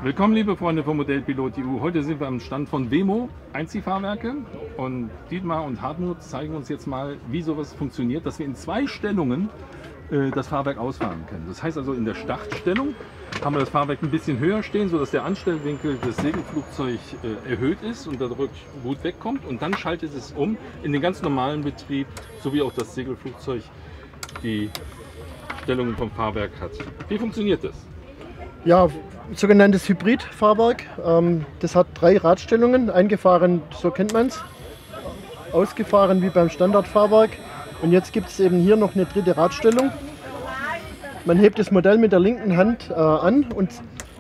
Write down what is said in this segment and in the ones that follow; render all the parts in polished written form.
Willkommen, liebe Freunde von Modellpilot.eu. Heute sind wir am Stand von Wemo Einziehfahrwerke und Dietmar und Hartmut zeigen uns jetzt mal, wie sowas funktioniert, dass wir in zwei Stellungen das Fahrwerk ausfahren können. Das heißt also, in der Startstellung haben wir das Fahrwerk ein bisschen höher stehen, sodass der Anstellwinkel des Segelflugzeugs erhöht ist und dadurch gut wegkommt, und dann schaltet es um in den ganz normalen Betrieb, so wie auch das Segelflugzeug die Stellung vom Fahrwerk hat. Wie funktioniert das? Ja, sogenanntes Hybridfahrwerk. Das hat 3 Radstellungen, eingefahren, so kennt man es, ausgefahren wie beim Standardfahrwerk. Und jetzt gibt es eben hier noch eine dritte Radstellung. Man hebt das Modell mit der linken Hand an und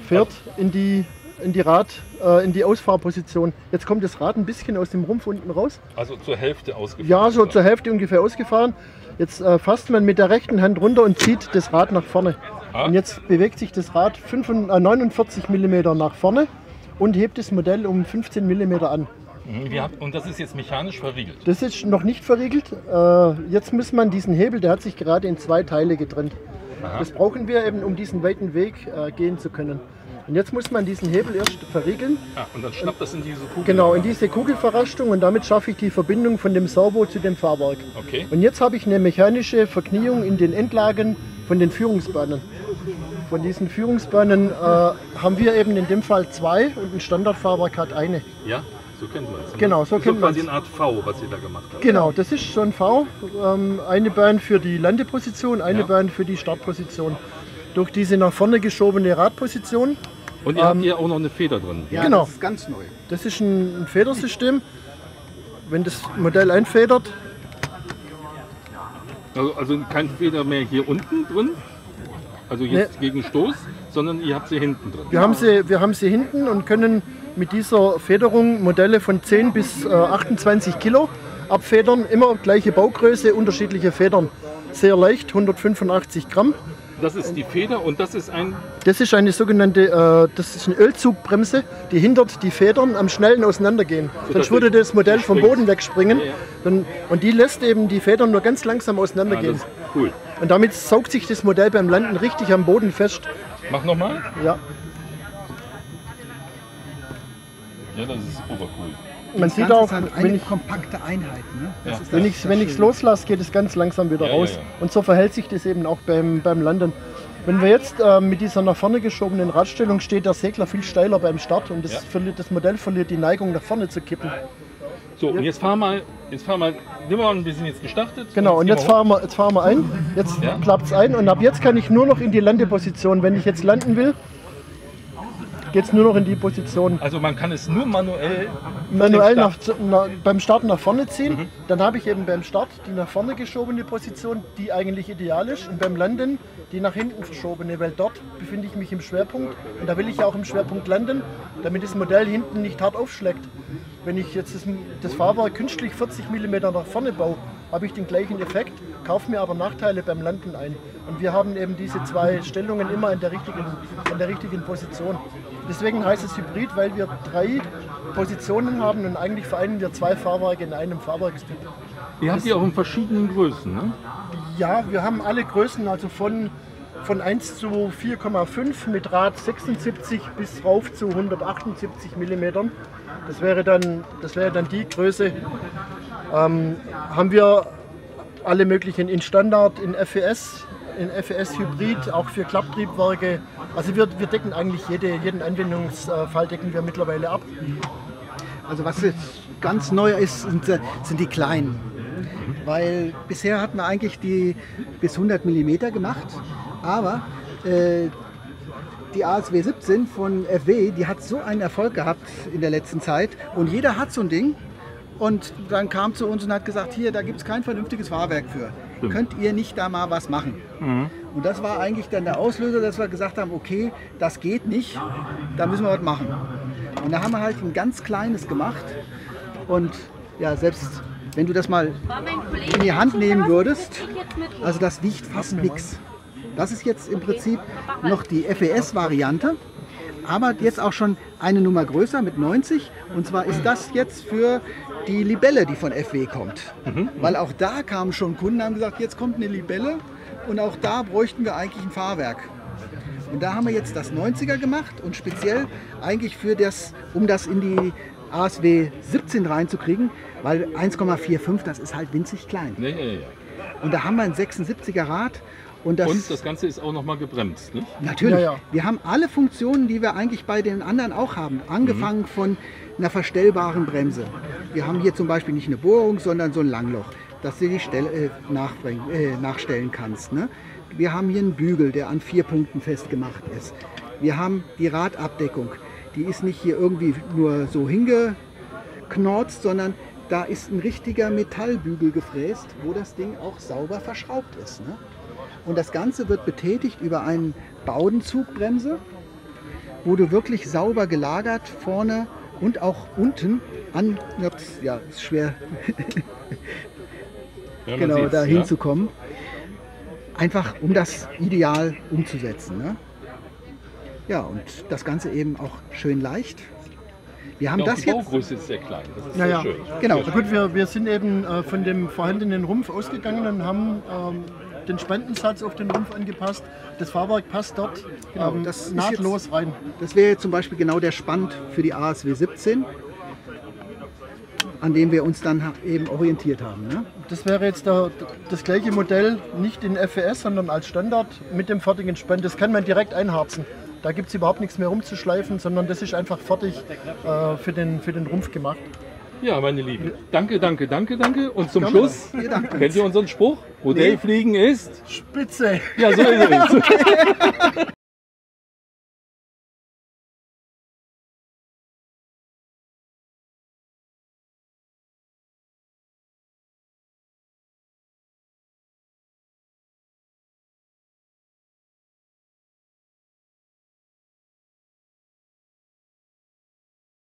fährt in die Ausfahrposition. Jetzt kommt das Rad ein bisschen aus dem Rumpf unten raus. Also zur Hälfte ausgefahren? Ja, so zur Hälfte ungefähr ausgefahren. Jetzt fasst man mit der rechten Hand runter und zieht das Rad nach vorne. Und jetzt bewegt sich das Rad 49 mm nach vorne und hebt das Modell um 15 mm an. Und das ist jetzt mechanisch verriegelt? Das ist noch nicht verriegelt. Jetzt muss man diesen Hebel, der hat sich gerade in 2 Teile getrennt. Aha. Das brauchen wir eben, um diesen weiten Weg gehen zu können. Und jetzt muss man diesen Hebel erst verriegeln. Und dann schnappt das in diese Kugel? Genau, in diese Kugelverraschtung, und damit schaffe ich die Verbindung von dem Servo zu dem Fahrwerk. Okay. Und jetzt habe ich eine mechanische Verkniung in den Endlagen von den Führungsbahnen. Von diesen Führungsbahnen haben wir eben in dem Fall 2 und ein Standardfahrwerk hat eine. Ja, so kennt man es. Genau, so kennt man es. Quasi eine Art V, was ihr da gemacht habt. Genau, das ist so ein V. Eine Bahn für die Landeposition, eine Bahn für die Startposition. Durch diese nach vorne geschobene Radposition. Und ihr habt hier auch noch eine Feder drin. Ja, genau. Das ist ganz neu. Das ist ein Federsystem. Wenn das Modell einfedert. Also kein Feder mehr hier unten drin, also jetzt gegen Stoß, sondern ihr habt sie hinten drin. Wir haben sie hinten und können mit dieser Federung Modelle von 10 bis 28 Kilo abfedern. Immer gleiche Baugröße, unterschiedliche Federn. Sehr leicht, 185 Gramm. Das ist die Feder und das ist ein... Das ist eine sogenannte, das ist eine Ölzugbremse, die hindert die Federn am schnellen Auseinandergehen. So, sonst würde das Modell vom Boden wegspringen. Ja. Und die lässt eben die Federn nur ganz langsam auseinandergehen. Das ist cool. Und damit saugt sich das Modell beim Landen richtig am Boden fest. Mach nochmal. Ja. Ja, das ist obercool. Man sieht auch, eine kompakte Einheit. Ne? Ja. Wenn ich es loslasse, geht es ganz langsam wieder raus. Ja. Und so verhält sich das eben auch beim Landen. Wenn wir jetzt mit dieser nach vorne geschobenen Radstellung, steht der Segler viel steiler beim Start und das Modell verliert die Neigung, nach vorne zu kippen. So, und jetzt fahren wir wir sind jetzt gestartet. Genau, und jetzt fahren wir ein. Jetzt klappt es ein und ab jetzt kann ich nur noch in die Landeposition. Wenn ich jetzt landen will, geht es nur noch in die Position. Also man kann es nur manuell beim Start nach vorne ziehen. Dann habe ich eben beim Start die nach vorne geschobene Position, die eigentlich ideal ist. Und beim Landen die nach hinten verschobene, weil dort befinde ich mich im Schwerpunkt. Und da will ich auch im Schwerpunkt landen, damit das Modell hinten nicht hart aufschlägt. Wenn ich jetzt das Fahrwerk künstlich 40 mm nach vorne baue, habe ich den gleichen Effekt, kaufe mir aber Nachteile beim Landen ein. Und wir haben eben diese 2 Stellungen immer in der richtigen Position. Deswegen heißt es Hybrid, weil wir 3 Positionen haben und eigentlich vereinen wir 2 Fahrwerke in einem Fahrwerkstyp. Ihr habt die auch in verschiedenen Größen, ne? Ja, wir haben alle Größen, also von 1 zu 4,5 mit Rad 76 bis rauf zu 178 mm. Das wäre dann die Größe. Haben wir alle möglichen in Standard, in FES Hybrid, auch für Klapptriebwerke. Also wir decken eigentlich jeden Anwendungsfall decken wir mittlerweile ab. Also was jetzt ganz neu ist, sind die kleinen. Weil bisher hatten wir eigentlich die bis 100 mm gemacht, aber die ASW 17 von FW, die hat so einen Erfolg gehabt in der letzten Zeit und jeder hat so ein Ding. Und dann kam zu uns und hat gesagt, hier, da gibt es kein vernünftiges Fahrwerk für. Könnt ihr nicht da mal was machen? Und das war eigentlich dann der Auslöser, dass wir gesagt haben, okay, das geht nicht, da müssen wir was machen. Und da haben wir halt ein ganz kleines gemacht. Und ja, selbst wenn du das mal in die Hand nehmen würdest, also das wiegt fast nichts. Das ist jetzt im Prinzip noch die FES-Variante. Aber jetzt auch schon eine Nummer größer mit 90. Und zwar ist das jetzt für die Libelle, die von FW kommt. Weil auch da kamen schon Kunden und haben gesagt, jetzt kommt eine Libelle und auch da bräuchten wir eigentlich ein Fahrwerk. Und da haben wir jetzt das 90er gemacht und speziell eigentlich für das, um das in die ASW 17 reinzukriegen, weil 1,45, das ist halt winzig klein. Nee. Und da haben wir ein 76er Rad. Und das Ganze ist auch nochmal gebremst, nicht? Natürlich. Ja. Wir haben alle Funktionen, die wir eigentlich bei den anderen auch haben. Angefangen von einer verstellbaren Bremse. Wir haben hier zum Beispiel nicht eine Bohrung, sondern so ein Langloch, dass du die nachstellen kannst. Ne? Wir haben hier einen Bügel, der an 4 Punkten festgemacht ist. Wir haben die Radabdeckung. Die ist nicht hier irgendwie nur so hingeknorzt, sondern da ist ein richtiger Metallbügel gefräst, wo das Ding auch sauber verschraubt ist. Ne? Und das Ganze wird betätigt über eine Bowdenzugbremse, wo du wirklich sauber gelagert vorne und auch unten an, ja, ist schwer Ja, genau da hinzukommen, einfach um das ideal umzusetzen. Ne? Ja, und das Ganze eben auch schön leicht. Wir haben das die jetzt. Baugröße ist sehr klein. Das ist Naja, sehr schön. Genau. Also gut, wir sind eben von dem vorhandenen Rumpf ausgegangen und haben den Spendensatz auf den Rumpf angepasst. Das Fahrwerk passt dort das ist nahtlos rein. Das wäre jetzt zum Beispiel genau der Spand für die ASW 17, an dem wir uns dann eben orientiert haben. Ne? Das wäre jetzt das gleiche Modell, nicht in FES, sondern als Standard mit dem fertigen Spend. Das kann man direkt einharzen. Da gibt es überhaupt nichts mehr rumzuschleifen, sondern das ist einfach fertig für den Rumpf gemacht. Ja, meine Lieben, danke. Und zum Gerne. Schluss, kennt ihr unseren Spruch? Modellfliegen ist? Spitze! Ja, so ist es.